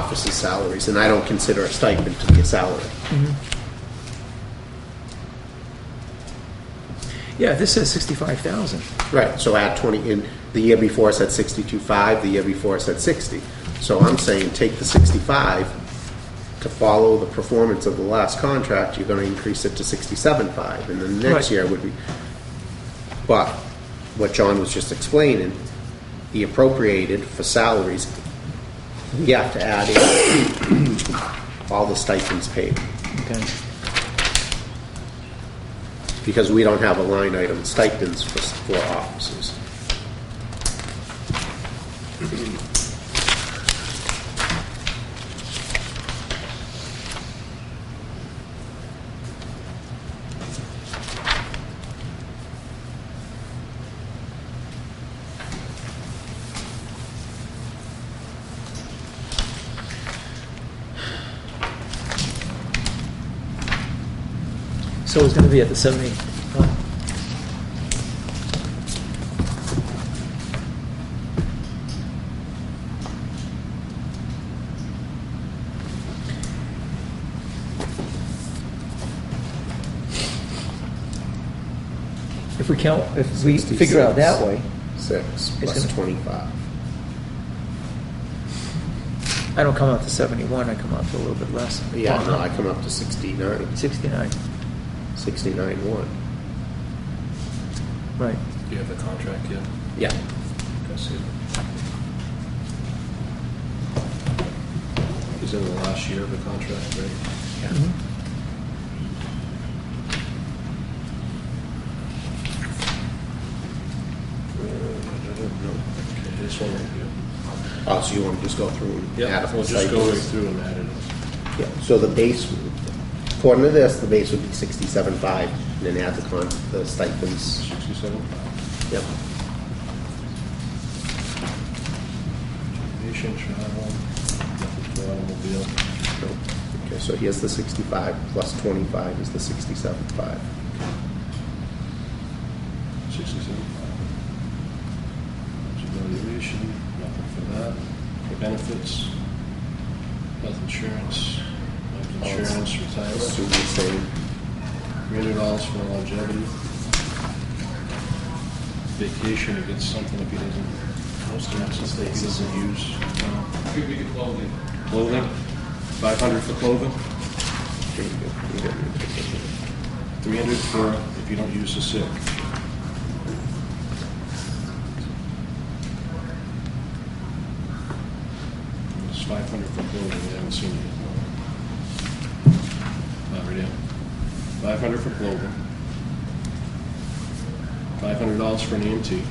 officers' salaries, and I don't consider a stipend to be a salary. Yeah, this says 65,000. Right, so add 20, in the year before I said 62.5, the year before I said 60. So I'm saying take the 65, to follow the performance of the last contract, you're gonna increase it to 67.5, and then next Right. year would be, but what John was just explaining, he appropriated for salaries, we have to add in all the stipends paid, Okay. because we don't have a line item stipends for officers. So it's going to be at the 70. If we count, if we figure out that way, 6 plus gonna- 25. I don't come out to 71. I come out to a little bit less. Yeah, no, I come up to 69, 69. 69.1. Right. Do you have the contract yet? Yeah. I see it. He's in the last year of the contract, right? Yeah. Okay, this one right here. Oh, so you want to just go through and add Yeah, up we'll the just go right stipends? through and add it up. Yeah, so the base, according to this, the base would be 67.5, and then add the stipends. 67. Yep. Vacation, travel, nothing for automobile. Okay, so here's the 65, plus 25 is the 67.5. 67. Evaluation, nothing for that. Benefits, health insurance, life insurance, retirement. Assume the same. $300 for longevity. Vacation, he gets something if he doesn't, most instances that he doesn't use. Could be the clothing. Clothing, 500 for clothing, Here you go. You got it. 300 for if you don't use the sick. It's 500 for clothing, we haven't seen it yet. Right here. 500 for clothing. $500 for an EMT.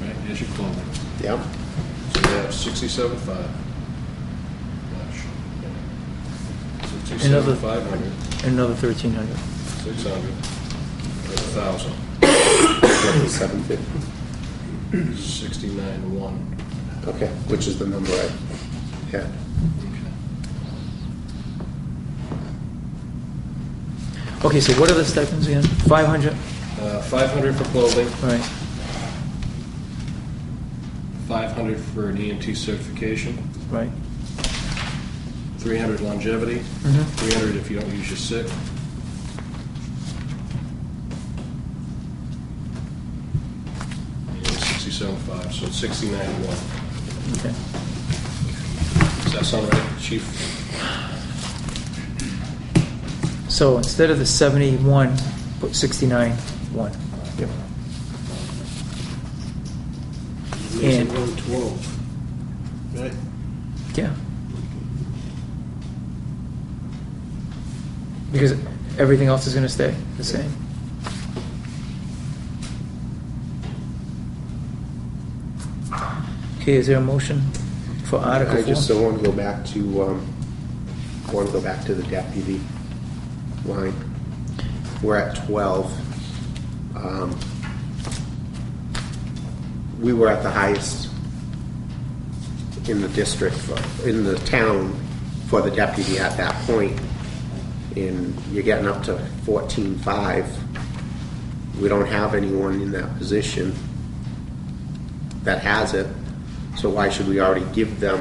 Right, here's your clothing. Yep. So we have 67.5. Gosh. Another- 500, And another 1,300. 600, 1,000, 750. 69.1. Okay, which is the number I had. Okay, so what are the stipends again? 500? 500 for clothing, Right. 500 for an EMT certification, Right. 300 longevity, 300 if you don't use your sick. And 67.5, so it's 69.1. Okay. Does that sound right, Chief? So instead of the 71, put 69.1. Yep. And- 112. Right. Yeah. Because everything else is going to stay the same. Okay, is there a motion for Article 4? I just still want to go back to, the deputy line. We're at 12. We were at the highest in the district, in the town, for the deputy at that point. And you're getting up to 14.5. We don't have anyone in that position that has it. So why should we already give them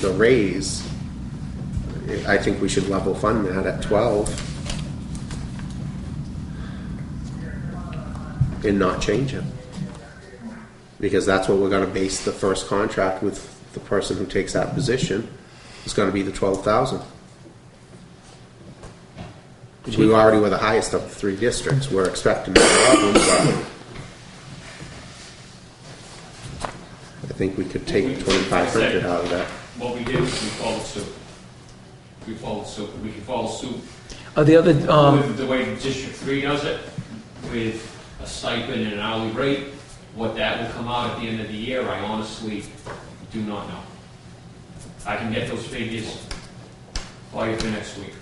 the raise? I think we should level fund that at 12 and not change it. Because that's what we're gonna base the first contract with the person who takes that position. It's gonna be the 12,000. We already were the highest of the 3 districts. We're expecting no problems, but I think we could take 2,500 out of that. What we did was we followed suit. We followed suit. We can follow suit The other, with the way District 3 does it, with a stipend and an hourly rate. What that will come out at the end of the year, I honestly do not know. I can get those figures for you for next week.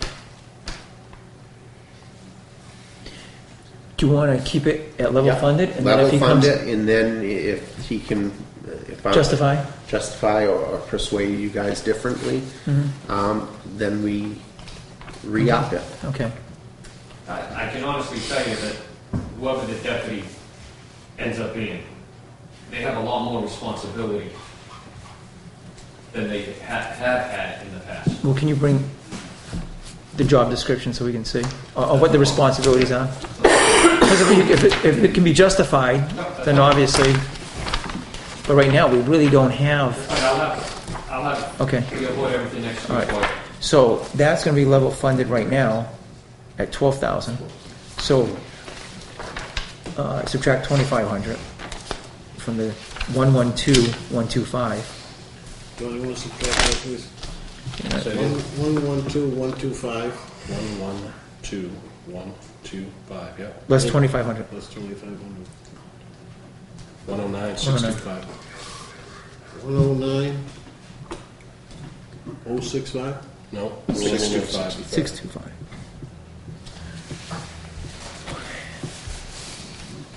do you want to keep it at level Yeah. funded? And then if Level he fund comes it, and then if he can, if I justify? or persuade you guys differently, then we re-up it. Okay. I can honestly tell you that whoever the deputy ends up being, they have a lot more responsibility than they have had in the past. Well, can you bring the job description so we can see, or what the responsibilities are? Because if it can be justified, then obviously, but right now, we really don't have, I'll have okay. we'll avoid everything next All week. right. So that's going to be level funded right now at 12,000. So subtract 2,500 from the 112,125. Do you want to subtract that, please? Say it. 112,125. 112,125. Yep. Less 2,500. Plus 2,500. 109,625. 109. 065. No, 625. 625.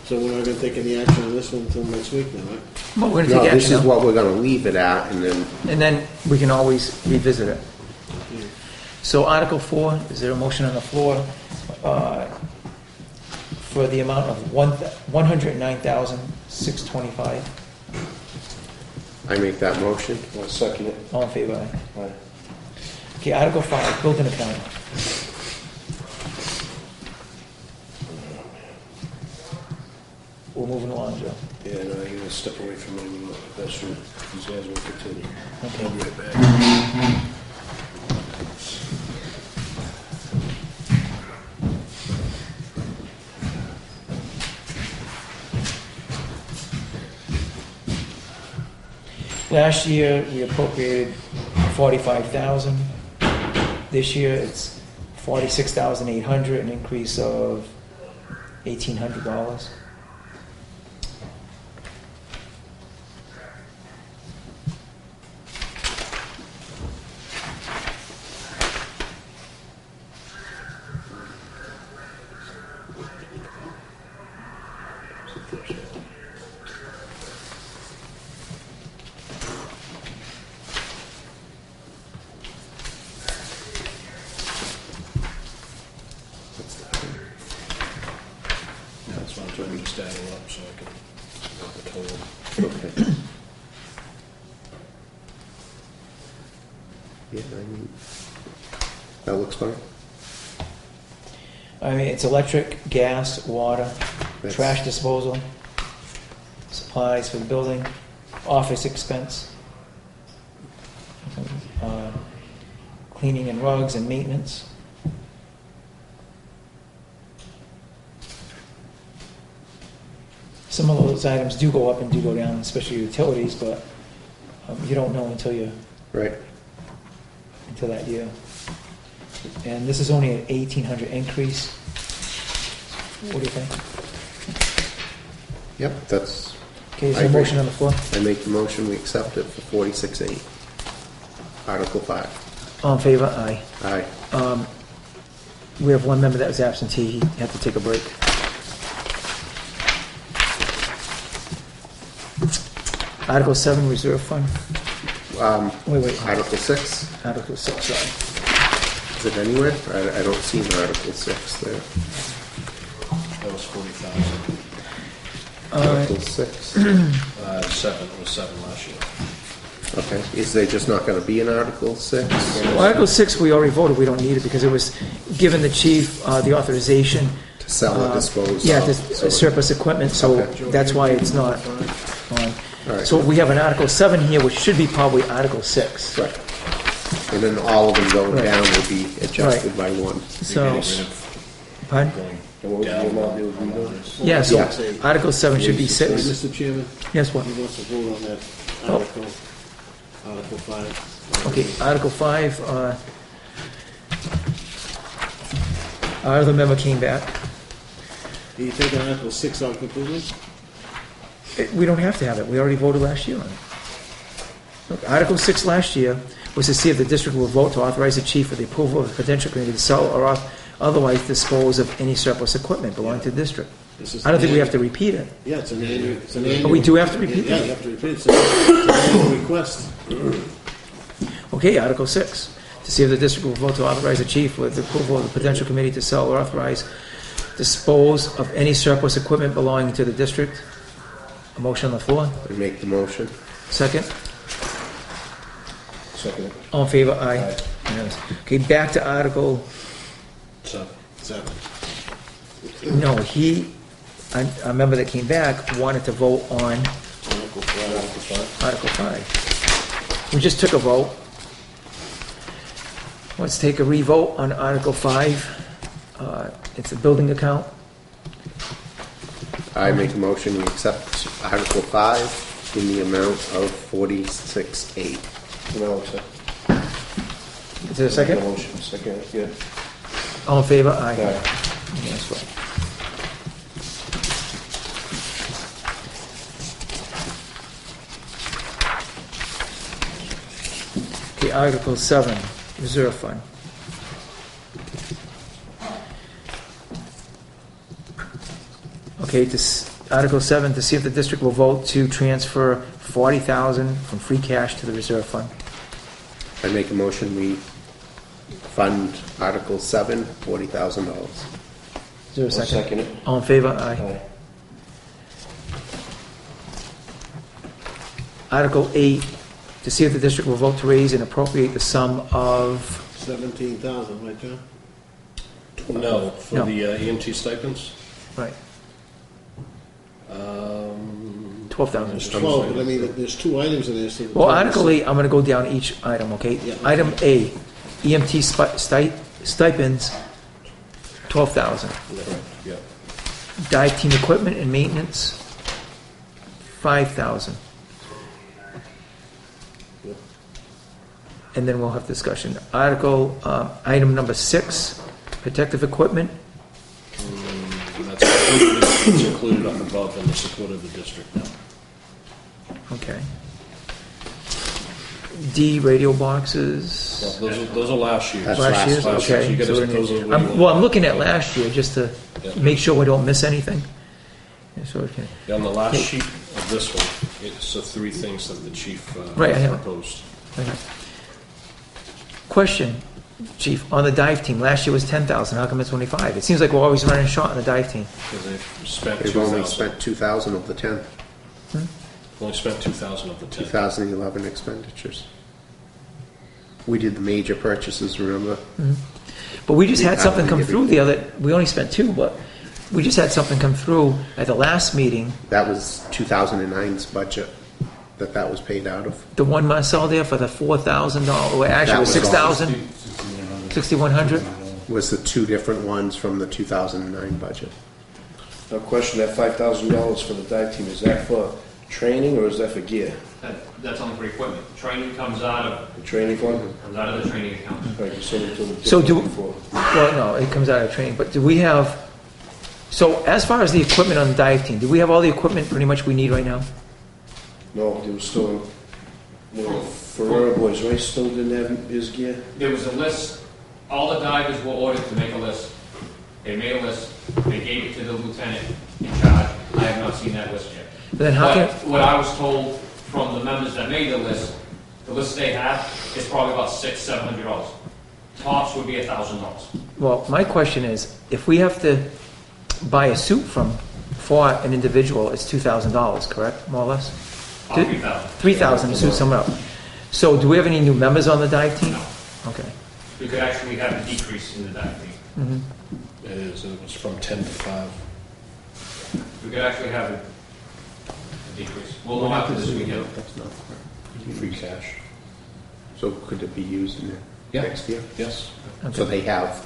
So we're not going to take any action on this one until next week now, right? Well, we're going to No, take this action is now. what we're gonna leave it at, and then We can always revisit it. So Article 4, is there a motion on the floor for the amount of 109,625? I make that motion. I'll second it. All in favor? Aye. Aye. Okay, Article 5, building account. We're moving along, Joe. Yeah, no, you're gonna step away from me. That's true. These guys will continue. Okay. I'll be right back. Last year, we appropriated 45,000. This year, it's 46,800, an increase of $1,800. That's why I'm trying to mix that all up so I can get the total. Okay. Yeah, I mean, that looks fine. I mean, it's electric, gas, water, That's- trash disposal, supplies for the building, office expense, cleaning and rugs and maintenance. Some of those items do go up and do go down, especially utilities, but you don't know until Right. that year. And this is only an 1,800 increase. What do you think? Yep, that's, Okay, is I there a agree. motion on the floor? I make the motion, we accept it for 46.8. Article 5. All in favor? Aye. Aye. We have one member that was absentee. He had to take a break. Article 7, reserve fund. Wait. Article 6, Article 6, sorry. is it anywhere? I don't see the Article 6 there. That was 40,000. Article 6. 7, it was 7 last year. Okay, is there just not gonna be an Article 6? Well, Article 6, we already voted, we don't need it, because it was given the chief the authorization. To sell or dispose Yeah, of? this surplus equipment, so Okay. that's why it's not on. All right. So we have an Article 7 here, which should be probably Article 6. Right. And then all of them going Right. down will be adjusted by one. So, pardon? And what was the amount they would be doing? Yeah, so Yeah. Article 7 should be 6. Mr. Chairman, Yes, what? he wants to vote on that Oh. Article 5. Okay, Article 5, our other member came back. Are you taking Article 6 out completely? We don't have to have it, we already voted last year on it. Look, Article 6 last year was to see if the district will vote to authorize the chief with the approval of the Prudential Committee to sell or otherwise dispose of any surplus equipment belonging to the district. This is I don't think we an have to repeat it. Yeah, it's an annual. Oh, we do have to repeat Yeah, that? you have to repeat it. It's an annual request. Okay, Article 6, to see if the district will vote to authorize the chief with the approval of the Prudential Committee to sell or authorize dispose of any surplus equipment belonging to the district. A motion on the floor. I make the motion. Second. Second. All in favor? Aye. Aye. Unanimous. Okay, back to Article, So, 7. no, a member that came back wanted to vote on Article 5. Article 5. We just took a vote. Let's take a revote on Article 5. It's a building account. I make a motion, we accept Article 5 in the amount of 46,800. no, accept. Is there a second? Motion, second, yeah. All in favor? Aye. Aye. That's right. Okay, Article 7, Reserve Fund. Okay, Article 7, to see if the district will vote to transfer $40,000 from free cash to the reserve fund. I make a motion, we fund Article 7, $40,000. Is there a I'll second? second it. All in favor? Aye. Aye. Article 8, to see if the district will vote to raise and appropriate the sum of, 17,000, right, John? No, for No. the EMT stipends? right, Um, 12,000. Just 12, but I mean, there's two items in there. So the Well, total is- Article 8, I'm going to go down each item, okay? Yeah. Item A, EMT stipends, 12,000. correct, yeah. Dive team equipment and maintenance, 5,000. Yep. And then we'll have discussion. Article, item number 6, protective equipment, It's included up above in the support of the district now. okay. D, radio boxes. Well, those are last year's. That's Last year's, last year's. okay. You gotta- So those are the well, I'm looking at last year just to Yeah. make sure we don't miss anything. Yeah, so, okay. Yeah, on the last sheet of this one, it's the three things that the chief Right, I have it. proposed. Okay. Question, Chief, on the dive team, last year was 10,000, how come it's only 5? It seems like we're always running short on the dive team. Because they've spent They've only 2,000. spent 2,000 of the 10, Only spent 2,000 of the 10. 2011 expenditures. We did the major purchases, remember? But we just had Yeah, something come we- through the other, we only spent 2, but we just had something come through at the last meeting, That was 2009's budget that was paid out of. the one Marcel there for the $4,000, well, actually it was That was all. 6,000, 6,100? Was the two different ones from the 2009 budget. Now, question, that $5,000 for the dive team, is that for training or is that for gear? That's only for equipment. Training comes out of The training fund? the training account. Right, you said it told me So do- before. Well, no, it comes out of training, but do we have, so as far as the equipment on the dive team, do we have all the equipment pretty much we need right now? No, there was still, Ferrera boys, right, still didn't have his gear? There was a list, all the divers were ordered to make a list. They made a list, they gave it to the lieutenant in charge. I have not seen that list yet. But then how can, But what I was told from the members that made the list they have is probably about $600-700. Tops would be $1,000. well, my question is, if we have to buy a suit for an individual, it's $2,000, correct, more or less? $3,000. 3,000 to suit someone else. So do we have any new members on the dive team? No. Okay. We could actually have a decrease in the dive team. Mm-hmm. It is, it was from 10 to 5. We could actually have a decrease. We'll know after this weekend. That's not Free cash. So could it be used in Yeah. next year? Yes. So they have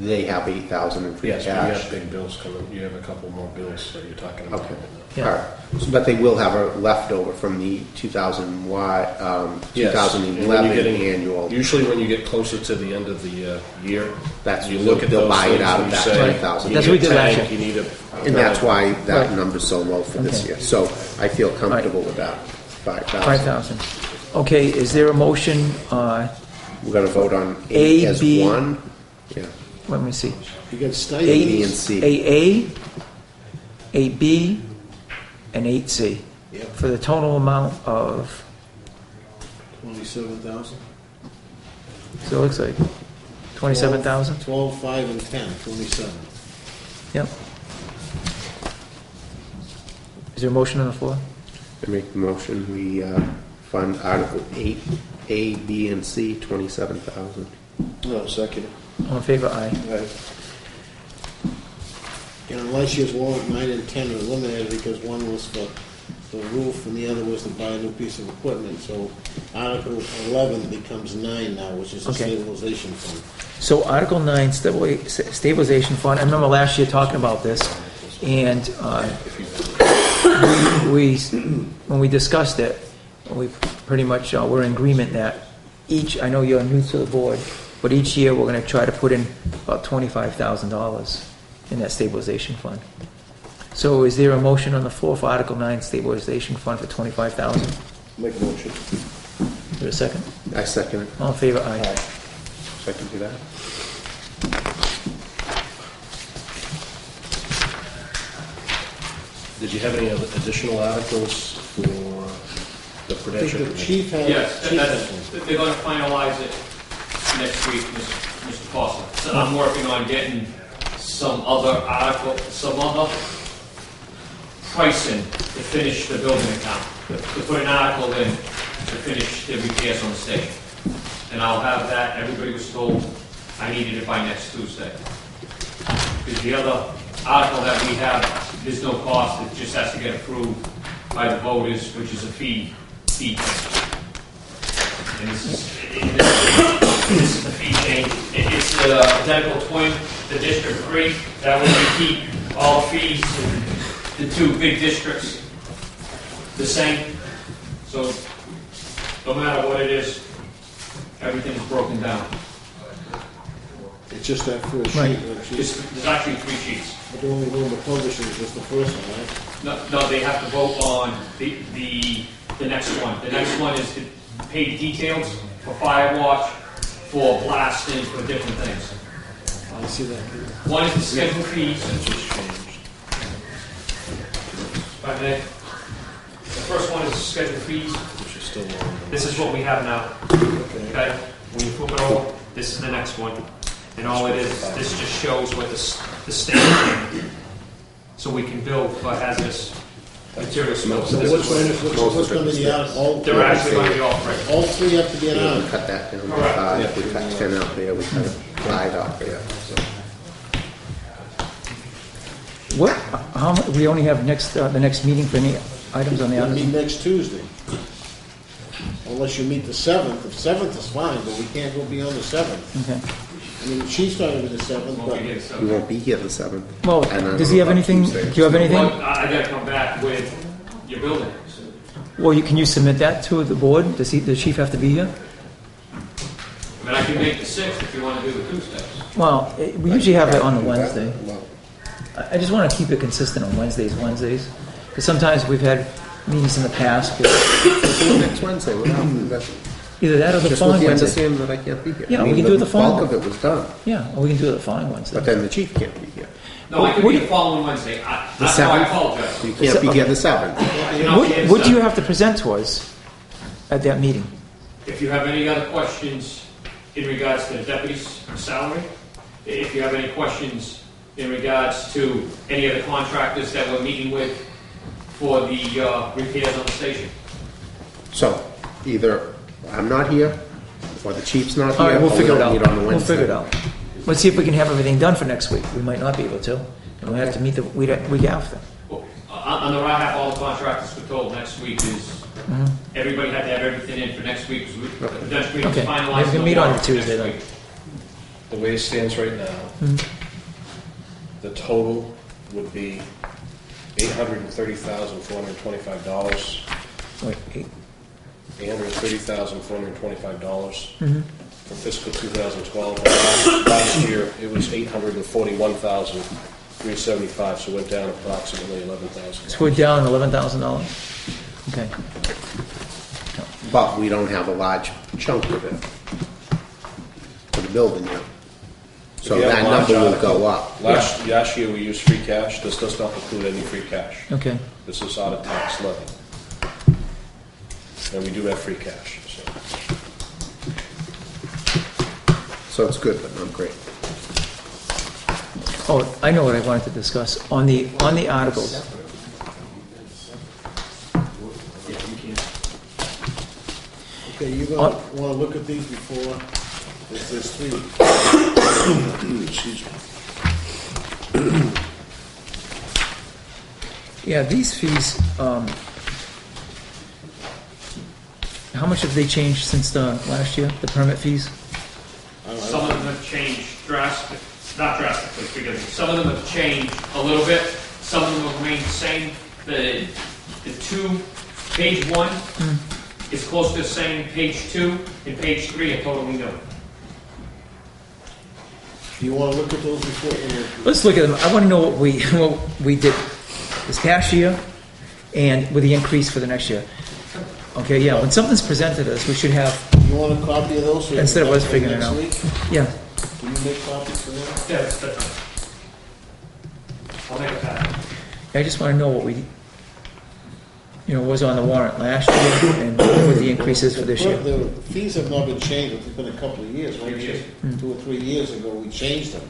8,000 in free Yes, but you cash? have big bills coming, you have a couple more bills that you're talking about. Okay. Yeah. All right. So, but they will have a leftover from the 2011 annual. Usually when you get closer to the end of the year, That's, you look at they'll those buy it things out and of you that say, 10,000. you That's need what we a did last tank, year. you need a. And that's why that Right. number's so low for this Okay. year. So I feel comfortable with that, 5,000. 5,000. Okay, is there a motion, We're gonna vote on A, 8 as B. one. Yeah. let me see, You got A, stipends. B, and C. 8A, 8B, and 8C, Yep, for the total amount of, 27,000. so it looks like 27,000? 12, 5, and 10, 27. Yep. Is there a motion on the floor? I make the motion, we fund Article 8, A, B, and C, 27,000. No, second. All in favor, aye. Right. And unless you warrant 9 and 10 are eliminated because one was for the roof and the other was to buy a new piece of equipment. So Article 11 becomes 9 now, which is a Okay. stabilization fund. So Article 9, stabilization fund, I remember last year talking about this, and when we discussed it, we pretty much were in agreement that each, I know you're new to the board, but each year we're going to try to put in about $25,000 in that stabilization fund. So is there a motion on the floor for Article 9 stabilization fund for $25,000? Make a motion. Is there a second? I second it. All in favor, aye. Second to that. Did you have any other additional articles for the I think Prudential? the chief had. Yes, chief had that's, one. they're gonna finalize it next week, Mr. Foster. So I'm working on getting some other pricing to finish the building account. To put an article in to finish the repairs on the station. And I'll have that, everybody was told I needed it by next Tuesday. Because the other article that we have, there's no cost, it just has to get approved by the voters, which is a fee change. And this is the fee change. It's the identical twin, the District 3, that way we keep all fees in the two big districts the same. So no matter what it is, everything is broken down. It's just that first Right. sheet. There's actually 3 sheets. But the only one we're publishing is just the first one, right? No, they have to vote on the next one. The next one is to pay details for fire watch, for blasting, for different things. I see that. One is the scheduled fees. If I may. The first one is the scheduled fees. Which is still long. This is what we have now. Okay? When you flip it over, this is the next one. And all it is, this just shows what the standard, so we can build for hazardous material spills. So This what's is what- going to, what's going to be out, They're actually going to be all right. all 3 have to get Yeah, we out? cut that down to Correct. 5, we cut 10 out there, we cut 5 out there. So What, we only have the next meeting for any items on the It'll be article? next Tuesday. Unless you meet the 7th. The 7th is fine, but we can't go beyond the 7th. Okay. I mean, she's talking about the 7th, Won't but be here, so- we won't be here the 7th. Well, And I don't does he know have about anything, do Tuesday. you have anything? Well, I gotta come back with your building. Well, can you submit that to the board? Does the chief have to be here? I mean, I can make the 6th if you wanna do the Tuesdays. Well, we usually have it on a Do that. Wednesday. Well, I just want to keep it consistent on Wednesdays. Because sometimes we've had meetings in the past, with next Wednesday, without, either that or the just with following the Wednesday. understanding that I can't be here. Yeah, I we mean, can do it the following- bulk of it was done, Yeah, or we can do it the following Wednesday. but then the chief can't be here. No, I could What be do the following Wednesday. The No, I 7th? apologize. You can't be here the 7th. I cannot be here the What do you 7th. have to present to us at that meeting? If you have any other questions in regards to the deputy's salary, if you have any questions in regards to any of the contractors that we're meeting with for the repairs on the station. So, either I'm not here, or the chief's not here, All right, we'll or we figure it don't out. meet on the We'll Wednesday. figure it out. Let's see if we can have everything done for next week. We might not be able to. And we'll have to meet the week after. Well, on the right half, all the contractors were told next week is, everybody had to have everything in for next week, because the Prudential meeting was Okay, finalized. maybe we can meet on warrant for Tuesday next then. week. The way it stands right now, the total would be $830,425. Wait, 8. $830,425 for fiscal 2012. Last year, it was $841,375, so it went down approximately $11,000. So we're down $11,000. Okay. But we don't have a large chunk of it for the building yet. So If you have that a large number will article- go up. Last year, we used free cash. This does not include any free cash. Okay. This is out of tax levy. And we do have free cash, so. So it's good, but not great. Oh, I know what I wanted to discuss. On the articles. Okay, you gonna wanna look at these before, there's three. Excuse me. Yeah, these fees, how much have they changed since the last year, the permit fees? Some of them have changed not drastically, because some of them have changed a little bit, some of them have remained the same. The page 1 is close to the same, page 2 and page 3 are totally new. Do you wanna look at those before? Let's look at them. I want to know what we did this past year and with the increase for the next year. Okay, yeah, when something's presented to us, we should have, You want a copy of those? so you Instead of can us have figuring it next out. week? yeah, Can you make copies for them? Yeah, that's fine. I'll make a packet. I just want to know what was on the warrant last year and what the increase is for this year. The fees have not been changed, it's been a couple of years, right? 3 years. 2 or 3 years ago, we changed them,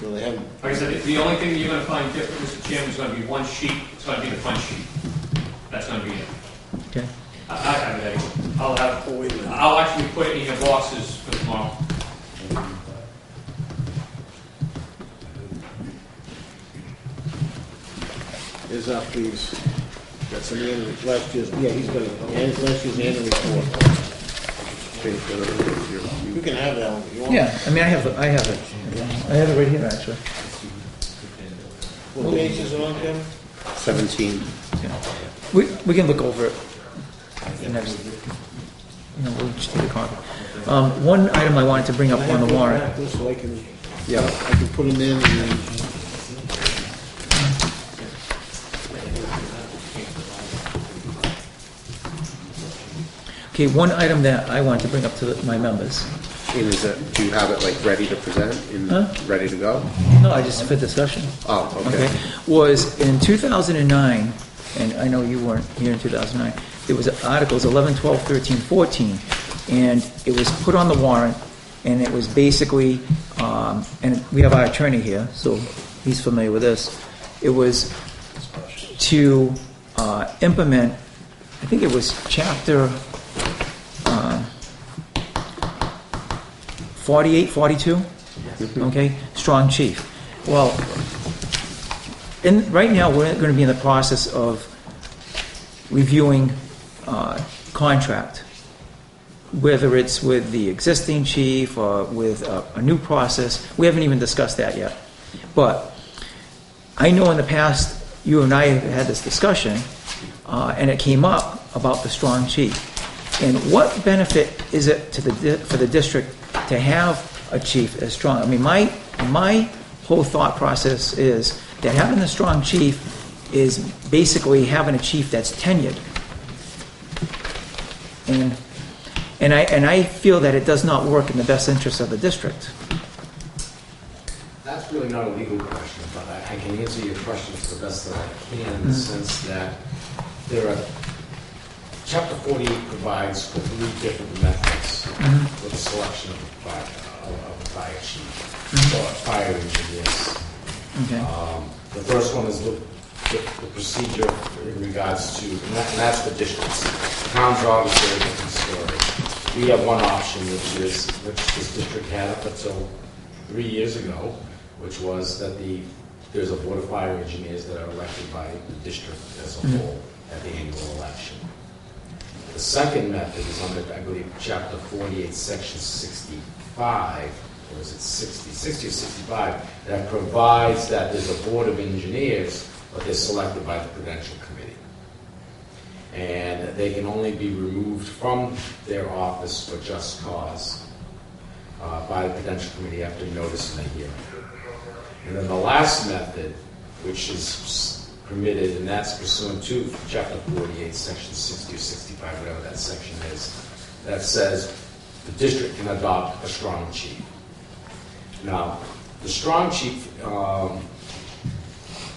so they haven't. Like I said, the only thing that you're gonna find different, Mr. Chairman, is gonna be one sheet, it's gonna be the front sheet. That's gonna be it. Okay. I have it, Eddie. I'll actually put it in your boxes for tomorrow. Is our fees, that's in the end of last year's, yeah, he's got it, and last year's annual report. You can have that one if you want. Yeah, I mean, I have it. I have it right here, actually. What page is it on, Kevin? 17. Yeah. We can look over it. The next, we'll just need a copy. One item I wanted to bring up on the warrant. So I can, Yeah. I can put them in and then. Okay, one item that I wanted to bring up to my members. And do you have it like ready to present and Huh? ready to go? No, I just for discussion. Oh, okay. Okay, was in 2009, and I know you weren't here in 2009, there was articles 11, 12, 13, 14, and it was put on the warrant, and it was basically, and we have our attorney here, so he's familiar with this, it was to implement, I think it was chapter 48, 42, okay, strong chief. Well, right now, we're going to be in the process of reviewing contract, whether it's with the existing chief or with a new process. We haven't even discussed that yet. But I know in the past, you and I have had this discussion, and it came up about the strong chief. And what benefit is it for the district to have a chief as strong? I mean, my whole thought process is that having a strong chief is basically having a chief that's tenured. And I feel that it does not work in the best interest of the district. That's really not a legal question, but I can answer your question to the best that I can in the sense that there are, Chapter 48 provides for 3 different methods for the selection of a fire chief or fire engineers. Okay. The first one is the procedure in regards to, and that's the districts. The town job is a very different story. we have one option, which this district had up until 3 years ago, which was that there's a board of fire engineers that are elected by the district as a whole at the annual election. The second method is under, I believe, Chapter 48, Section 65, or is it 60 or 65, that provides that there's a board of engineers, but they're selected by the Prudential Committee. And they can only be removed from their office for just cause by the Prudential Committee after notice in a hearing. And then the last method, which is permitted, and that's pursuant to Chapter 48, Section 60 or 65, whatever that section is, that says the district can adopt a strong chief. Now, the strong chief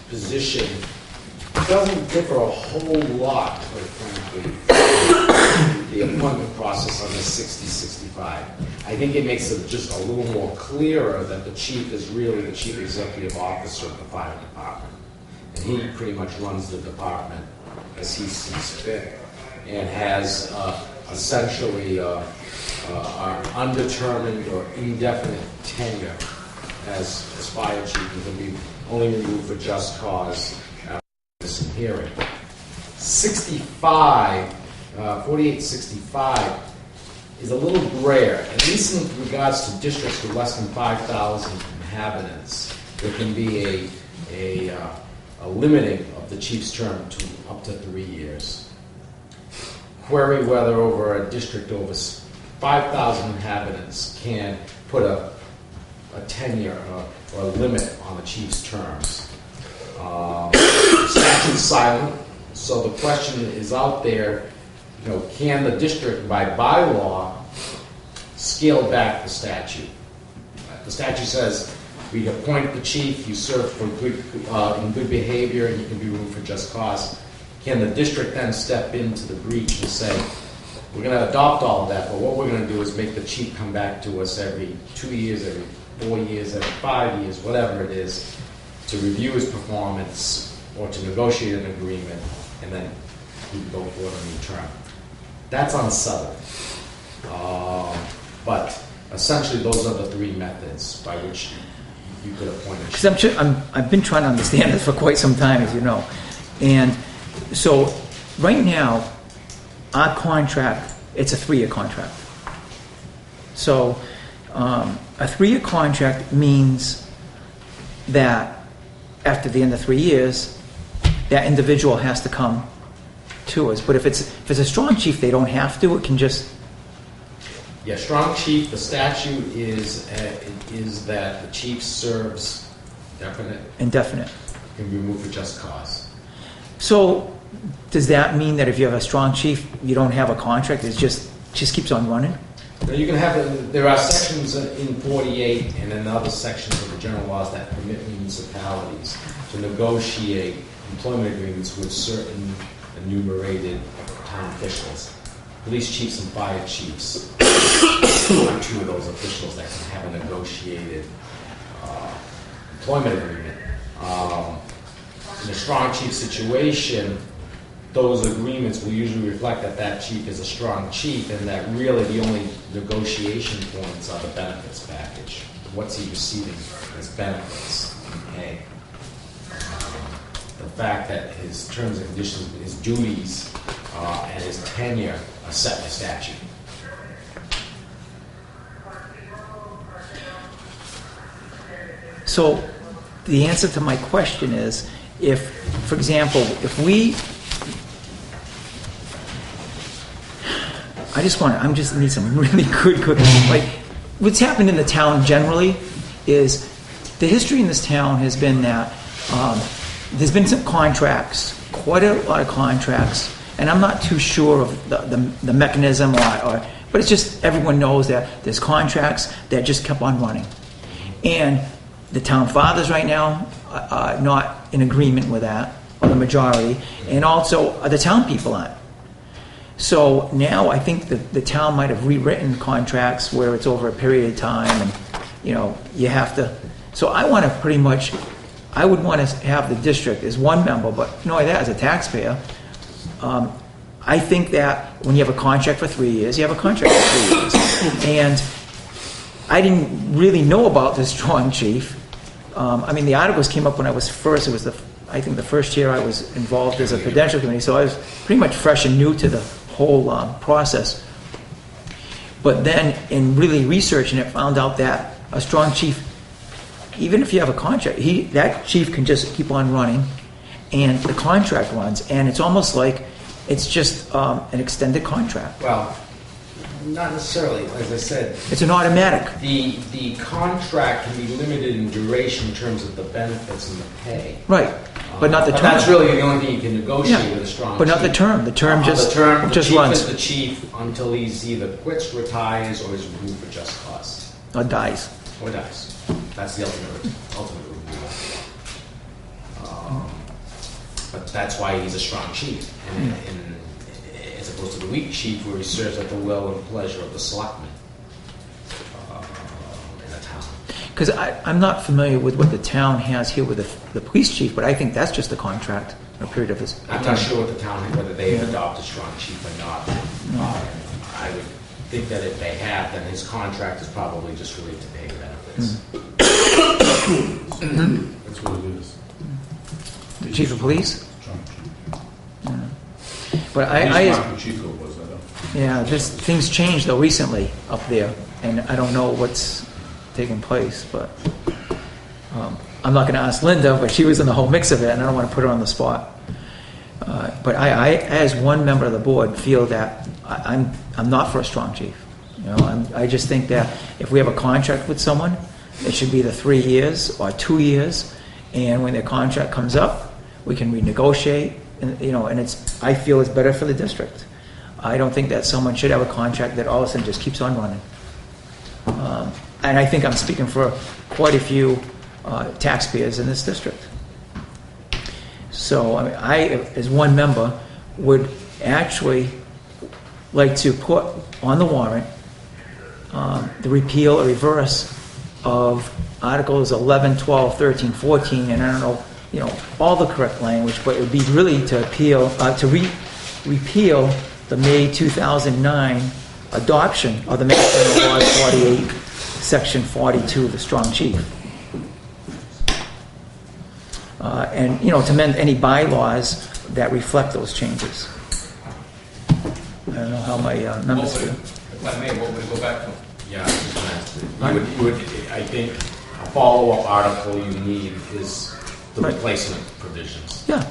position doesn't differ a whole lot, quite frankly, from the appointment process on the 60-65. I think it makes it just a little more clearer that the chief is really the chief executive officer of the fire department. And he pretty much runs the department as he sees fit, and has essentially an undetermined or indefinite tenure as fire chief, and can be only removed for just cause after this hearing. 48-65 is a little grayer, at least in regards to districts with less than 5,000 inhabitants. There can be a limiting of the chief's term to up to 3 years. Query whether over a district over 5,000 inhabitants can put a tenure or a limit on the chief's terms. The statute's silent, so the question is out there, can the district by bylaw scale back the statute? The statute says we appoint the chief, you serve for in good behavior, and you can be removed for just cause. Can the district then step into the breach and say, we're going to adopt all of that, but what we're going to do is make the chief come back to us every 2 years, every 4 years, every 5 years, whatever it is, to review his performance or to negotiate an agreement, and then he can go for a new term. That's unsettled. But essentially, those are the three methods by which you could appoint a chief. Because I've been trying to understand this for quite some time, as you know. And so right now, our contract, it's a 3-year contract. So a 3-year contract means that after the end of 3 years, that individual has to come to us. But if it's a strong chief, they don't have to. It can just... Yeah, strong chief, the statute is that the chief serves indefinite. Can be removed for just cause. So does that mean that if you have a strong chief, you don't have a contract? It just keeps on running? Now you can have, there are sections in 48 and in other sections of the general laws that permit municipalities to negotiate employment agreements with certain enumerated town officials. Police chiefs and fire chiefs are 2 of those officials that can have a negotiated employment agreement. In a strong chief situation, those agreements will usually reflect that that chief is a strong chief, and that really the only negotiation points are the benefits package. What's he receiving as benefits and pay? The fact that his terms and conditions, his duties, and his tenure are set in the statute. So the answer to my question is, if, for example, if we... I just need some really good, like, what's happened in the town generally is the history in this town has been that there's been some contracts, quite a lot of contracts, and I'm not too sure of the mechanism, but it's just everyone knows that there's contracts that just kept on running. And the town fathers right now are not in agreement with that, or the majority, and also the town people aren't. So now I think that the town might have rewritten contracts where it's over a period of time, and you have to. So I want to pretty much, I would want to have the district as one member, but not only that, as a taxpayer, I think that when you have a contract for 3 years, you have a contract for 3 years. And I didn't really know about this strong chief. I mean, the articles came up when I was first, I think the first year I was involved as a Prudential committee, so I was pretty much fresh and new to the whole process. But then in really researching it, found out that a strong chief, even if you have a contract, that chief can just keep on running, and the contract runs, and it's almost like it's just an extended contract. Well, not necessarily. As I said, It's an automatic. the contract can be limited in duration in terms of the benefits and the pay. Right, but not the term. That's really the only thing you can negotiate Yeah, with a strong but chief. not the term. The term just the term, just the chief runs is the chief until he's either quits, retires, or is removed for just cause. or dies. Or dies. That's the ultimate removal. But that's why he's a strong chief. And as opposed to the weak chief where he serves at the will and pleasure of the selectmen in the town. Because I'm not familiar with what the town has here with the police chief, but I think that's just a contract, a period of his. I'm not sure what the town, whether they have adopted strong chief or not. I would think that if they have, then his contract is probably just related to pay benefits. That's what it is. The chief of police? Strong chief. But At least Marco Chico was that. yeah, things changed though recently up there, and I don't know what's taking place, but I'm not going to ask Linda, but she was in the whole mix of it, and I don't want to put her on the spot. But I, as one member of the board, feel that I'm not for a strong chief. You know, I just think that if we have a contract with someone, it should be the 3 years or 2 years, and when their contract comes up, we can renegotiate. And, you know, and I feel it's better for the district. I don't think that someone should have a contract that all of a sudden just keeps on running. And I think I'm speaking for quite a few taxpayers in this district. So I, as one member, would actually like to put on the warrant the repeal or reverse of Articles 11, 12, 13, 14, and I don't know, you know, all the correct language, but it would be really to repeal the May 2009 adoption of the Mass General Law 48, Section 42 of the Strong Chief. And, you know, to amend any bylaws that reflect those changes. I don't know how my members feel. If I may, what would it go back to? Yeah, I was just gonna ask you would, I think a follow-up article you need is the Right. replacement provisions. Yeah.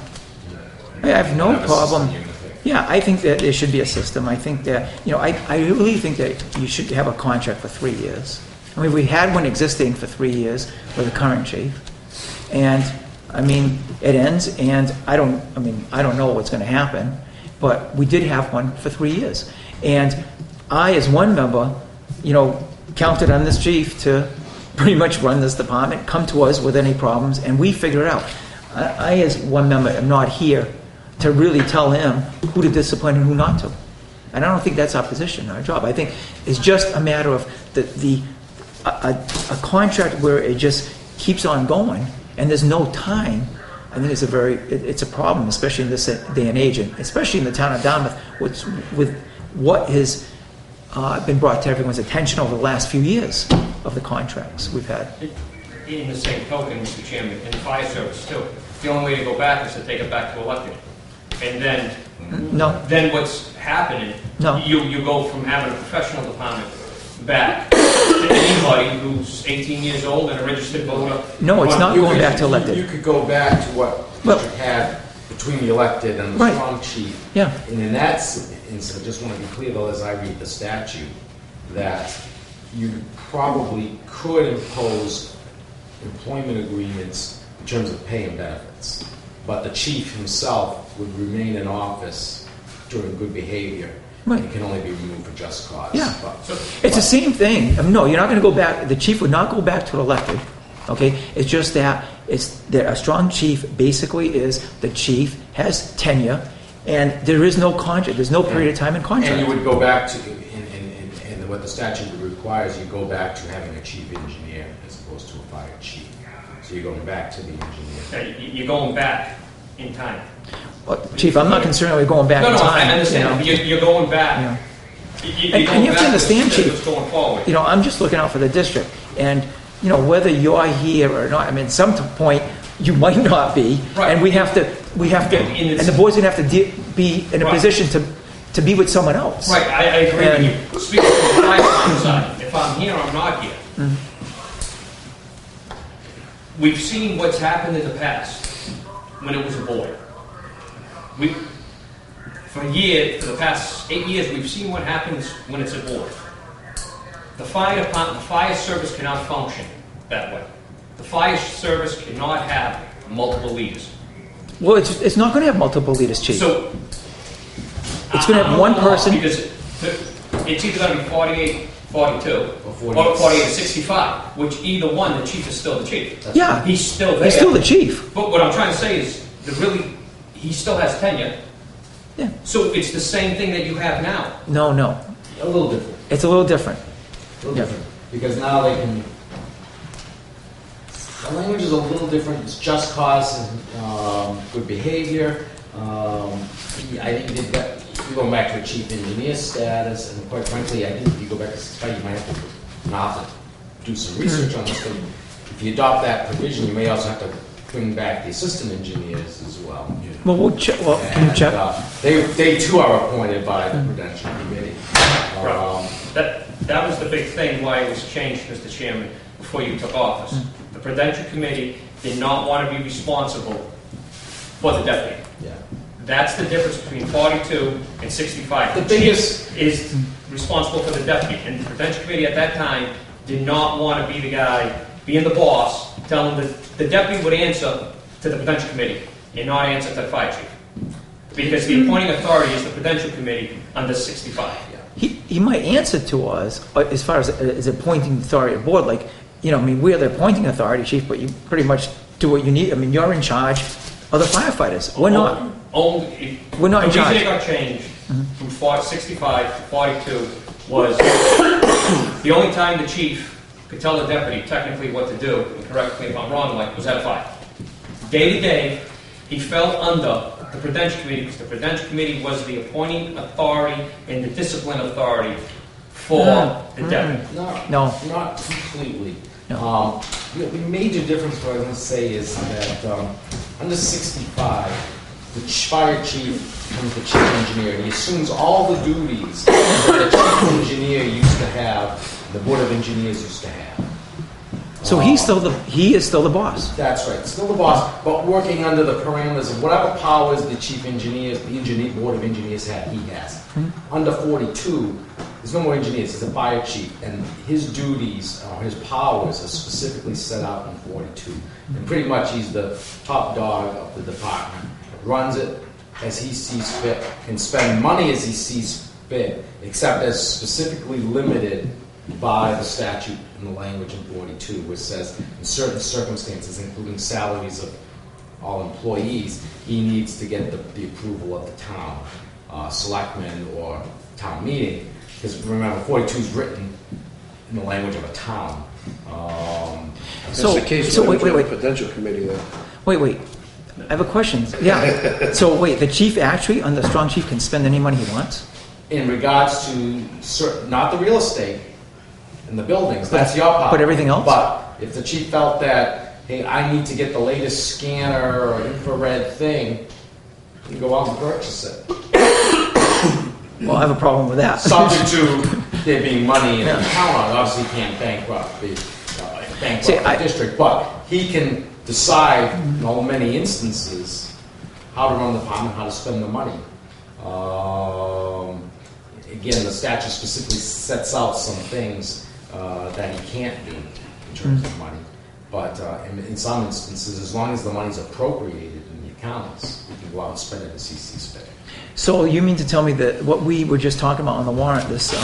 I have no Have a problem. system you can pick. Yeah, I think that there should be a system. I think that, you know, I really think that you should have a contract for 3 years. I mean, we had one existing for 3 years with the current chief. And, I mean, it ends, and I don't know what's going to happen, but we did have one for 3 years. And I, as one member, you know, counted on this chief to pretty much run this department, come to us with any problems, and we figure it out. I, as one member, am not here to really tell him who to discipline and who not to. And I don't think that's our position, our job. I think it's just a matter of a contract where it just keeps on going and there's no time. I think it's a problem, especially in this day and age, and especially in the town of Dartmouth, with what has been brought to everyone's attention over the last few years of the contracts we've had. In the same token, Mr. Chairman, in the fire service too, the only way to go back is to take it back to elected. And then Then what's happening, No. you go from having a professional department back to anybody who's 18 years old and a registered voter. No, it's not You going could- back to elected. You could go back to what Well- you had between the elected and the Right. strong chief. Yeah. And in that instance, I just want to be clear, though, as I read the statute, that you probably could impose employment agreements in terms of pay and benefits. But the chief himself would remain in office during good behavior. Right. And can only be removed for just cause. Yeah. But- It's the same thing. No, you're not going to go back. The chief would not go back to elected. Okay, it's just that a strong chief basically is the chief has tenure, and there is no contract. There's no period of time in contract. And you would go back to, and what the statute requires, you go back to having a chief engineer as opposed to a fire chief. So you're going back to the engineer. You're going back in time. Chief, I'm not concerned with going back No, in no, time. I understand, you know. but you're going Yeah. back. And you have to understand, Chief, Going forward. you know, I'm just looking out for the district. And, you know, whether you're here or not, I mean, at some point, you might not be. Right. And we have to, and the board's gonna have to be in a Right. position to be with someone else. Right, I agree And- with you. Speaking from the firefighter side, if I'm here, I'm not here. We've seen what's happened in the past when it was a board. For the past 8 years, we've seen what happens when it's a board. The fire department, the fire service cannot function that way. The fire service cannot have multiple leaders. Well, it's not gonna have multiple leaders, Chief. So. It's gonna have one person. Because it's either gonna be 48, 42, or 48 to 65, which either one, the chief is still the chief. Yeah. He's still there. He's still the chief. But what I'm trying to say is, he still has tenure. Yeah. So it's the same thing that you have now. No. A little different. It's a little different. A little Yeah. different. Because now they can. The language is a little different. It's just cause and good behavior. I think they've got. You're going back to a chief engineer status, and quite frankly, I think if you go back to 65, you might have to now have to do some research on this. But if you adopt that provision, you may also have to bring back the assistant engineers as well. Well, we'll check. Well, can you check? They too are appointed by the Prudential committee. That was the big thing why it was changed, Mr. Chairman, before you took office. The Prudential committee did not want to be responsible for the deputy. Yeah. That's the difference between 42 and 65. The chief biggest is responsible for the deputy, and the Prudential committee at that time did not want to be the guy, being the boss, telling the deputy would answer to the Prudential committee and not answer to the fire chief. Because the appointing authority is the Prudential committee under 65. He might answer to us as far as appointing authority of board. Like, you know, I mean, we're the appointing authority, Chief, but you pretty much do what you need. I mean, you're in charge of the firefighters. We're not. We're not in charge. The reason it got changed from 65 to 42 was the only time the chief could tell the deputy technically what to do, and correct me if I'm wrong, like, was at a fire. Day to day, he fell under the Prudential committee because the Prudential committee was the appointing authority and the discipline authority for the deputy. No. Not completely. No. The major difference, what I was going to say, is that under 65, the fire chief becomes the chief engineer, and he assumes all the duties that the chief engineer used to have, the board of engineers used to have. So he is still the boss. That's right, still the boss, but working under the parameters of whatever powers the chief engineers, board of engineers had, he has. Under 42, there's no more engineers, he's a fire chief, and his duties, his powers are specifically set out in 42. And pretty much he's the top dog of the department, runs it as he sees fit, can spend money as he sees fit, except as specifically limited by the statute in the language in 42, which says in certain circumstances, including salaries of all employees, he needs to get the approval of the town selectmen or town meeting. Because remember, 42 is written in the language of a town. That's the case so with wait. the Prudential committee there. Wait. I have a question. Yeah. So wait, the chief actually, under strong chief, can spend any money he wants? In regards to not the real estate and the buildings, that's your power. But everything else? But if the chief felt that, hey, I need to get the latest scanner or infrared thing, you can go out and purchase it. Well, I have a problem with that. Subject to there being money in the account. Obviously, he can't bankrupt the district, but he can decide in all many instances how to run the department, how to spend the money. Again, the statute specifically sets out some things that he can't do in terms of money. But in some instances, as long as the money's appropriated in the accounts, he can go out and spend it as he sees fit. So you mean to tell me that what we were just talking about on the warrant, this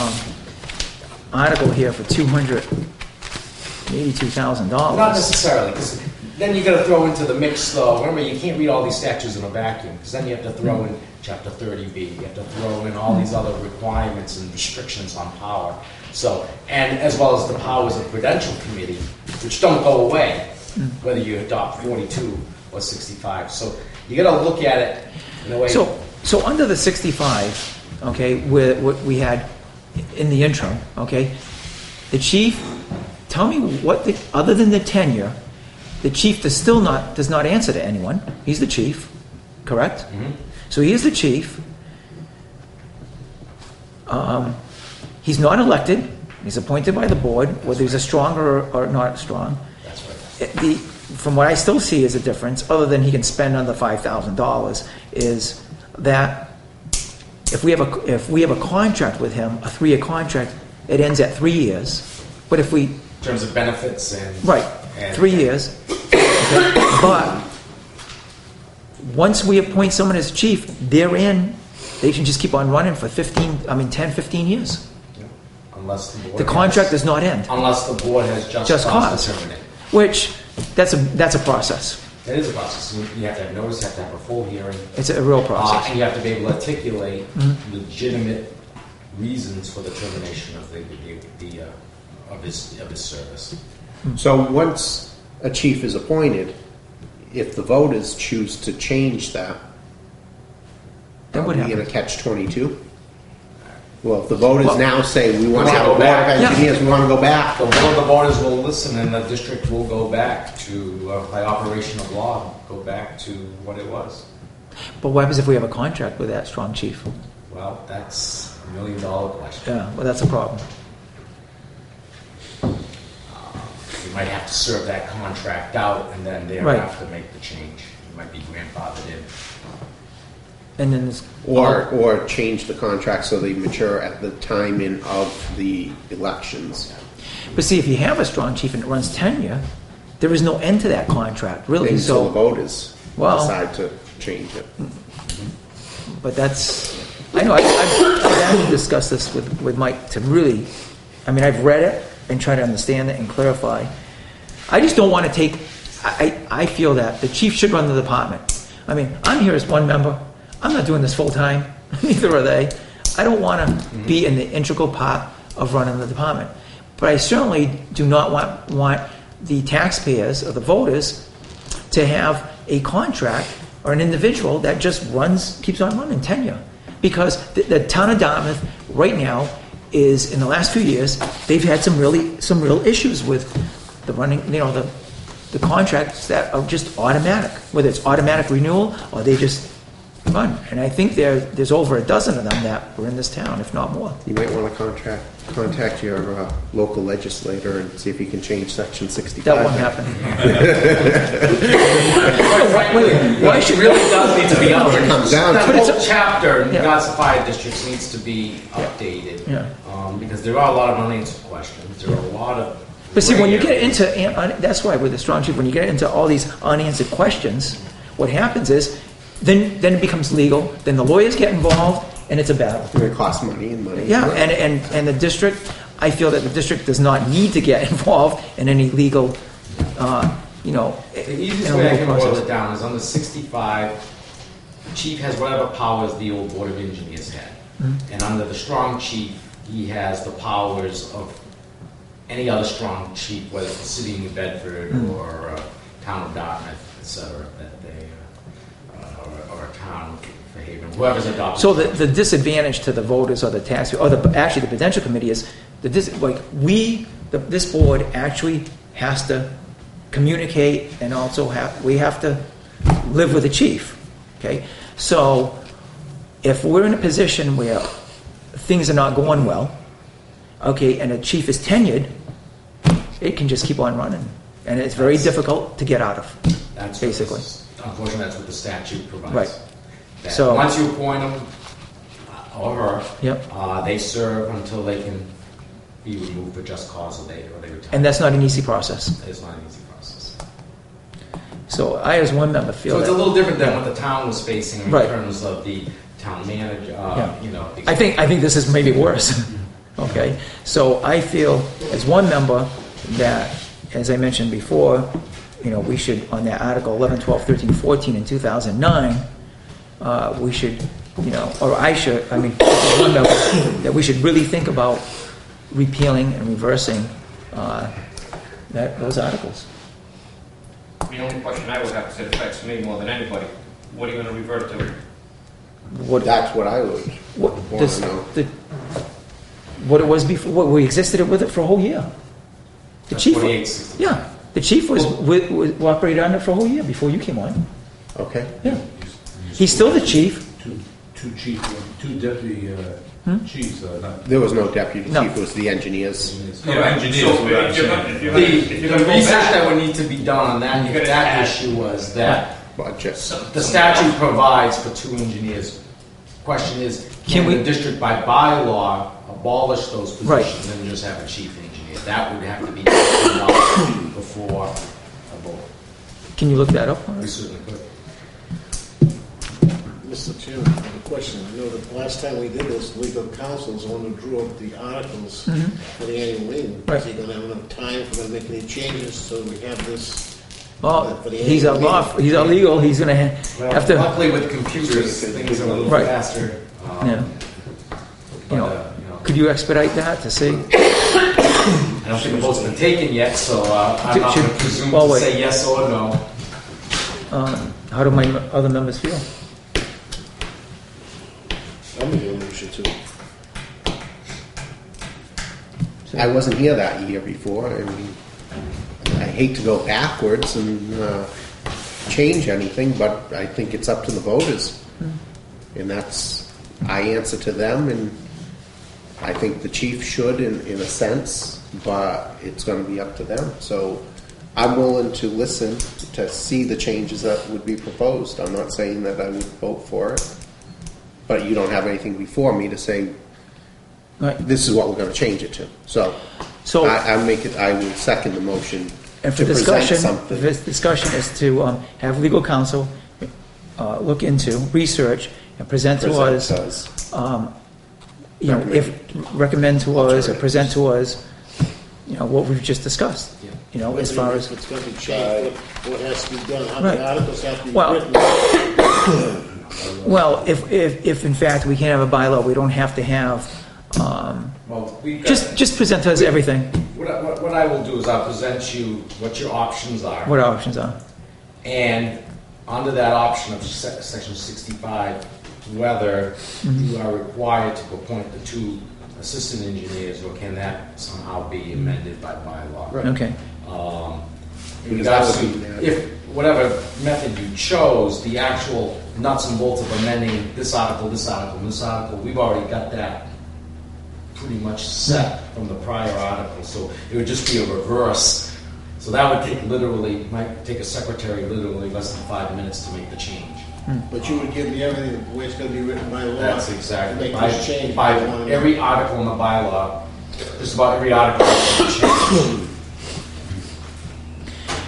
article here for $282,000? Not necessarily, because then you got to throw into the mix, though. Remember, you can't read all these statutes in a vacuum, because then you have to throw in Chapter 30B. You have to throw in all these other requirements and restrictions on power. So, and as well as the powers of Prudential committee, which don't go away, whether you adopt 42 or 65. So you got to look at it In a way, So under the 65, okay, what we had in the interim, okay, the chief, tell me what other than the tenure, the chief does not answer to anyone. He's the chief, correct? Mm-hmm. So he is the chief. He's not elected. He's appointed by the board, whether he's a strong or not strong. that's right. From what I still see as a difference, other than he can spend under $5,000, is that if we have a contract with him, a 3-year contract, it ends at 3 years. But if we In terms of benefits and... right and 3 years, okay, but once we appoint someone as chief, they're in. They can just keep on running for 10, 15 years. Unless the board The contract does not end. Unless the board has Just cause cause. to terminate. Which, that's a process. It is a process. You have to have notice, you have to have a full hearing. It's a real process. And you have to be able to articulate Mm-hmm. legitimate reasons for the termination of his service. So once a chief is appointed, if the voters choose to change that, Then are what we in a happens? catch-22? Well, if the voters Well- now say, we want to Wanna have a go board back. of Yeah. engineers, we want to go back, The board of the voters will listen, and the district will go back to, by operation of law, go back to what it was. But what happens if we have a contract with that strong chief? Well, that's $1 million question. Yeah, well, that's a problem. You might have to serve that contract out and then thereafter make the change. You might be grandfathered in. And then there's or change the contract so they mature at the timing of the elections. But see, if you have a strong chief and it runs tenure, there is no end to that contract, really. Until the So, voters Well- decide to change it. but that's, I know, I've had to discuss this with Mike to really, I've read it and tried to understand it and clarify. I just don't want to take, I feel that the chief should run the department. I'm here as one member. I'm not doing this full time. Neither are they. I don't want to be in the integral part of running the department. But I certainly do not want the taxpayers or the voters to have a contract or an individual that just keeps on running tenure. Because the town of Dartmouth right now is, in the last few years, they've had some real issues with the running, the contracts that are just automatic, whether it's automatic renewal or they just run. And I think there's over a dozen of them that were in this town, if not more. You might want to contact your local legislator and see if he can change section 65. That won't happen. Why should really does need to be When it updated. comes down That to whole chapter in Yeah. regards to fire districts needs to be updated. Yeah. Because there are a lot of unanswered questions. There are a lot of. But see, when you gray get areas. into, that's why with the strong chief, when you get into all these unanswered questions, what happens is, then it becomes legal, then the lawyers get involved, and it's a battle. It costs money and money. Yeah, and the district, I feel that the district does not need to get involved in any legal, The in easiest a way I legal can boil process. it down is under 65, chief has whatever powers the old Board of Engineers had. Mm-hmm. And under the strong chief, he has the powers of any other strong chief, whether it's the city of New Bedford Mm-hmm. or town of Dartmouth, et cetera, that they, or a town for Haven, whoever's adopted. So the disadvantage to the voters or the tax, or actually the Prudential committee is, this board actually has to communicate and also we have to live with the chief, okay? So if we're in a position where things are not going well, okay, and a chief is tenured, it can just keep on running. And it's very difficult to get out of, That's what basically. Unfortunately, that's what the statute provides. Right. That So- once you appoint them, or her, Yep. they serve until they can be removed for just cause or they retire. And that's not an easy process. It's not an easy process. So I, as one member, feel So it's a that. little different than what the town was facing in Right. terms of the town manager, Yeah. I think this is maybe worse. Okay, so I feel as one member that, as I mentioned before, we should, on that article 11, 12, 13, 14 in 2009, we should, or I should, as one member, that we should really think about repealing and reversing those articles. The only question I would have, because it affects me more than anybody, what are you going to revert to? what, That's what I would what, want this, to know. what it was before, what we existed with it for a whole year. The chief, 28. yeah, the chief was operated on it for a whole year before you came on. Okay. Yeah, he's still the chief. Two deputy chiefs, not. There was no deputy No. chief, it was the engineers. Engineers. So what I'm if you're saying. gonna- if you're The, gonna- if you're gonna the go research back- that would need to be done on that, You're gonna that add- issue was that Budget. the statute provides for 2 engineers. Question is, Can can we- the district by bylaw abolish those Right. positions and just have a chief engineer? That would have to be done before a vote. Can you look that up? We certainly could. Mr. Chairman, I have a question. I know that last time we did this, legal counsel is the one who drew up the articles for the annual meeting. Right. Is he gonna have enough time for them to make any changes so we have this? Well, for the he's a annual law, meeting? he's a legal, he's gonna have to, Luckily with computers, things are a little Right. faster. yeah. But, You know, could you expedite that to see? I don't think the vote's been taken yet, so I'm not going to presume Well, to wait. say yes or no. How do my other members feel? I'm gonna do a motion too. I wasn't here that year before, and I hate to go backwards and change anything, but I think it's up to the voters. And that's, I answer to them, and I think the chief should in a sense, but it's gonna be up to them. So I'm willing to listen to see the changes that would be proposed. I'm not saying that I would vote for it, but you don't have anything before me to say, Right. this is what we're gonna change it to. So So, I will second the motion and for to present discussion, something. this discussion is to have legal counsel look into, research, and present to us, you know, if, recommend to us or present to us, you know, what we've just discussed. You know, as far as, If it's gonna be changed, what has to be done, how Right. the articles have to be Well- written. well, if in fact we can't have a bylaw, we don't have to have, Well, we just present to us everything, what I will do is I'll present you what your options are. what our options are. And under that option of section 65, whether you are required to appoint the 2 assistant engineers, or can that somehow be amended by bylaw? Okay, In regards to, if, whatever method you chose, the actual nuts and bolts of amending this article, and this article, we've already got that pretty much set from the prior article, so it would just be a reverse. So that would take might take a secretary literally less than 5 minutes to make the change. But you would give me everything, the way it's gonna be written by law. That's exactly, To make this change. by every article in the bylaw, just about every article has to change.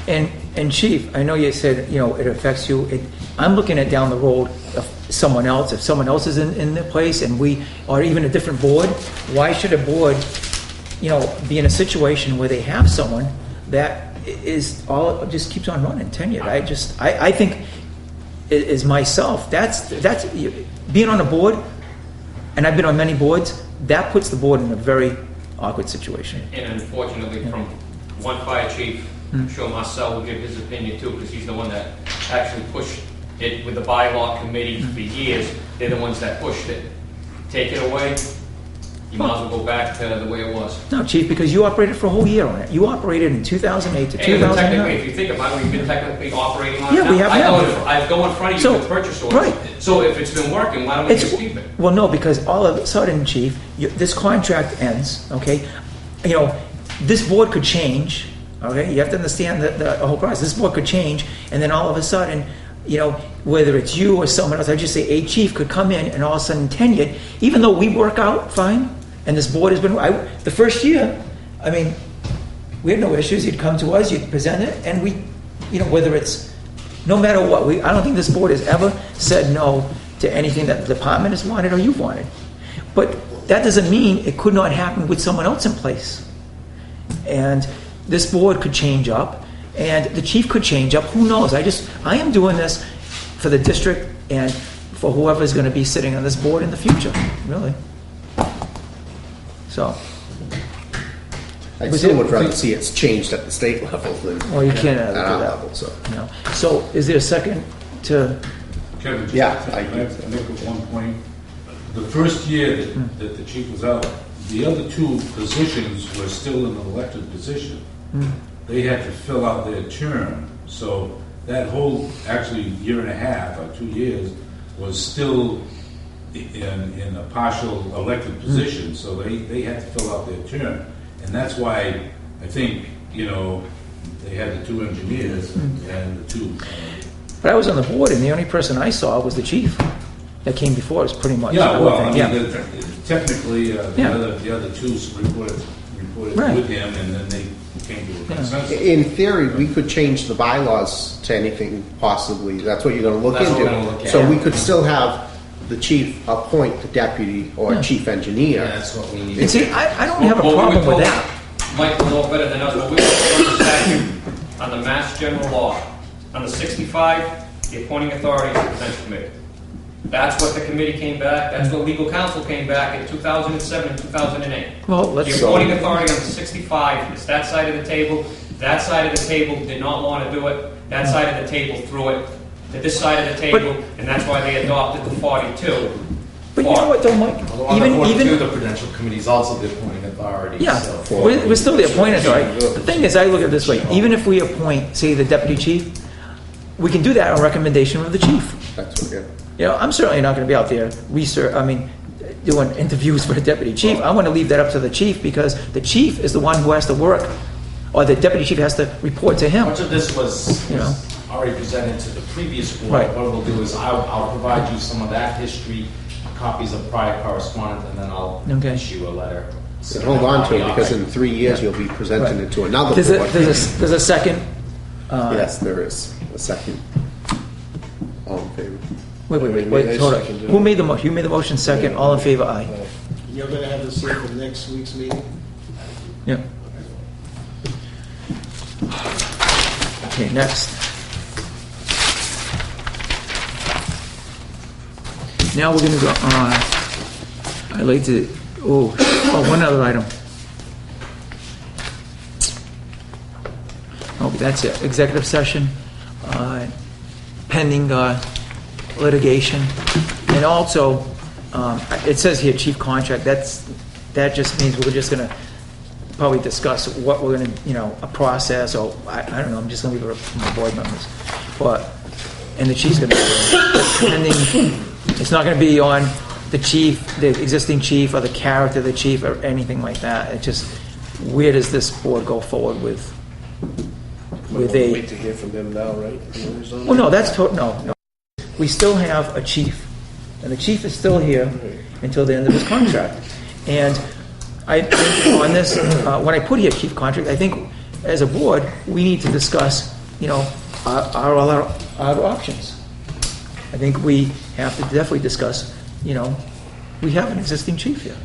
and Chief, I know you said, you know, it affects you, I'm looking at down the road of someone else, if someone else is in the place and or even a different board, why should a board, you know, be in a situation where they have someone that just keeps on running, tenured? I think, as myself, that's, being on a board, and I've been on many boards, that puts the board in a very awkward situation. And unfortunately, from one fire chief, I'm sure Marcel will give his opinion too, because he's the one that actually pushed it with the bylaw committee for years. They're the ones that pushed it. Take it away, you might as well go back to the way it was. No, Chief, because you operated for a whole year on it. You operated in 2008 to And technically, 2009. if you think about it, we've been technically operating on it Yeah, now. we have now. I go in front of you So, with purchase orders. right. So if it's been working, why don't we It's, just keep it? well, no, because all of a sudden, Chief, this contract ends, okay? You know, this board could change, okay? You have to understand the whole process. This board could change, and then all of a sudden, you know, whether it's you or someone else, I just say a chief could come in and all of a sudden tenured, even though we work out fine, and this board has been, the first year, I mean, we had no issues. You'd come to us, you'd present it, and we, you know, whether it's, no matter what, I don't think this board has ever said no to anything that the department has wanted or you've wanted. But that doesn't mean it could not happen with someone else in place. And this board could change up, and the chief could change up. Who knows? I am doing this for the district and for whoever's going to be sitting on this board in the future, really. So, I still would rather see it's changed at the state level than well, you can't at do our that. level, so. You know. So, is there a second to? Kevin, just Yeah, I make at one point, the first year that the chief was out, the other two positions were still in an elected position. They had to fill out their term, so that whole, actually, year and a half or 2 years was still in a partial elected position, so they had to fill out their term. And that's why I think, they had the two engineers and the two. But I was on the board, and the only person I saw was the chief that came before us, pretty much. Yeah, well, I mean, Yeah. technically, Yeah. the other two reported Right. with him, and then they came to a consensus. In theory, we could change the bylaws to anything possibly, that's what you're gonna look That's what into. we're gonna look at. So we could still have the chief appoint the deputy or Yeah. chief engineer. Yeah, that's what we need. And see, I don't have a Well, we problem were with told- that. Mike will know better than us, but we were told the statute on the Mass General Law, on the 65, the appointing authority is the Prudential Committee. That's what the committee came back, that's what legal counsel came back in 2007 and 2008. Well, The let's, appointing authority on the 65 is that side of the table. That side of the table did not want to do it. That side of the table threw it to this side of the table, and that's why they adopted the 42. but you know what though, Mike? Although on the Even, 42, even, the Prudential Committee is also the appointing authority. yeah, so- we're still the appointed authority. The thing is, I look at it this way, even if we appoint, say, the deputy chief, we can do that on recommendation of the chief. That's what, yeah. I'm certainly not gonna be out there doing interviews for the deputy chief. I wanna leave that up to the chief, because the chief is the one who has to work, or the deputy chief has to report to him. Much of this was You know. already presented to the previous board. Right. What we'll do is I'll provide you some of that history, copies of prior correspondence, and then I'll Okay. issue a letter. And hold on to it, because in 3 years, you'll be presenting it to another board. There's a second, Yes, there is a second. All in favor? wait, hold on. Who made the motion? You made the motion, second, all in favor, aye. You're gonna have this here for next week's meeting? Yeah. Okay, next. Now we're gonna go on, I'd like to, one other item. Okay, that's it, executive session, pending litigation. And also, it says here chief contract, that just means we're just gonna probably discuss what we're gonna, a process, or I don't know, I'm just gonna leave it up to my board members. And the chief's gonna be there. Pending, it's not gonna be on the chief, the existing chief, or the character of the chief, or anything like that. It just, where does this board go forward with a... Wait to hear from them now, right? Well, no, that's no. We still have a chief, and the chief is still here until the end of his contract. And I think on this, when I put here chief contract, I think as a board, we need to discuss, our options. I think we have to definitely discuss, we have an existing chief here.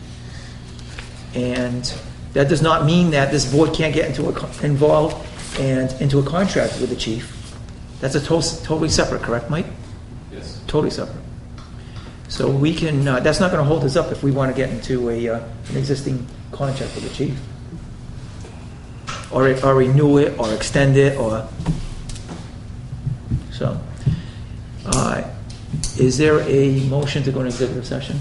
And that does not mean that this board can't get involved and into a contract with the chief. That's a totally separate, correct, Mike? Yes. Totally separate. So we can, that's not going to hold us up if we want to get into an existing contract with the chief. Or renew it, or extend it, or... So, is there a motion to go into executive session?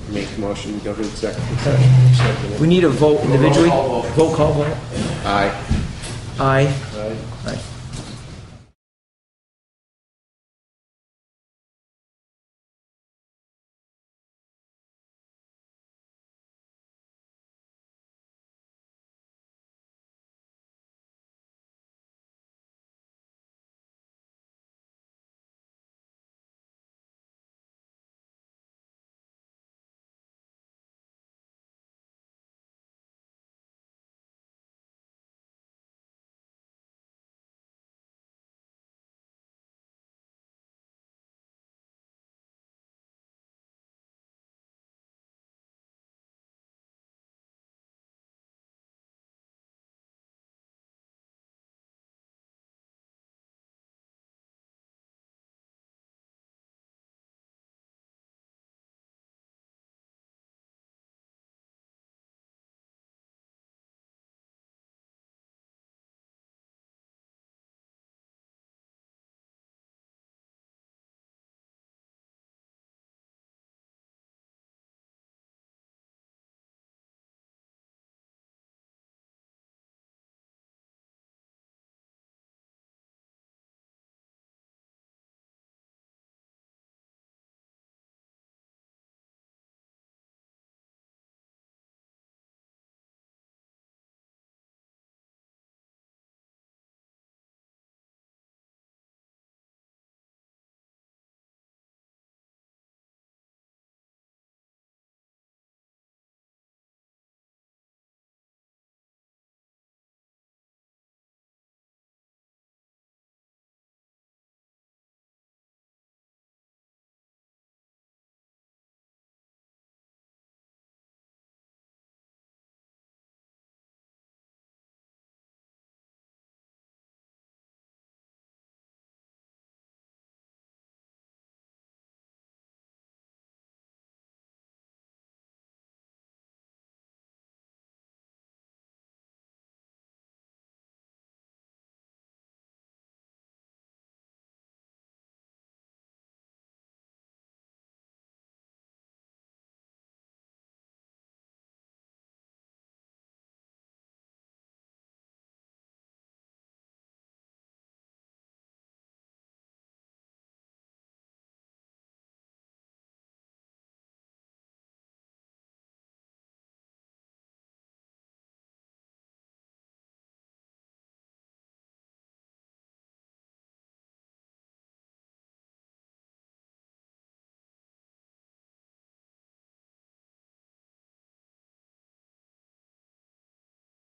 Make a motion to go to executive session. We need a vote individually. Roll call vote. Roll call vote. Aye. Aye. Right. Aye.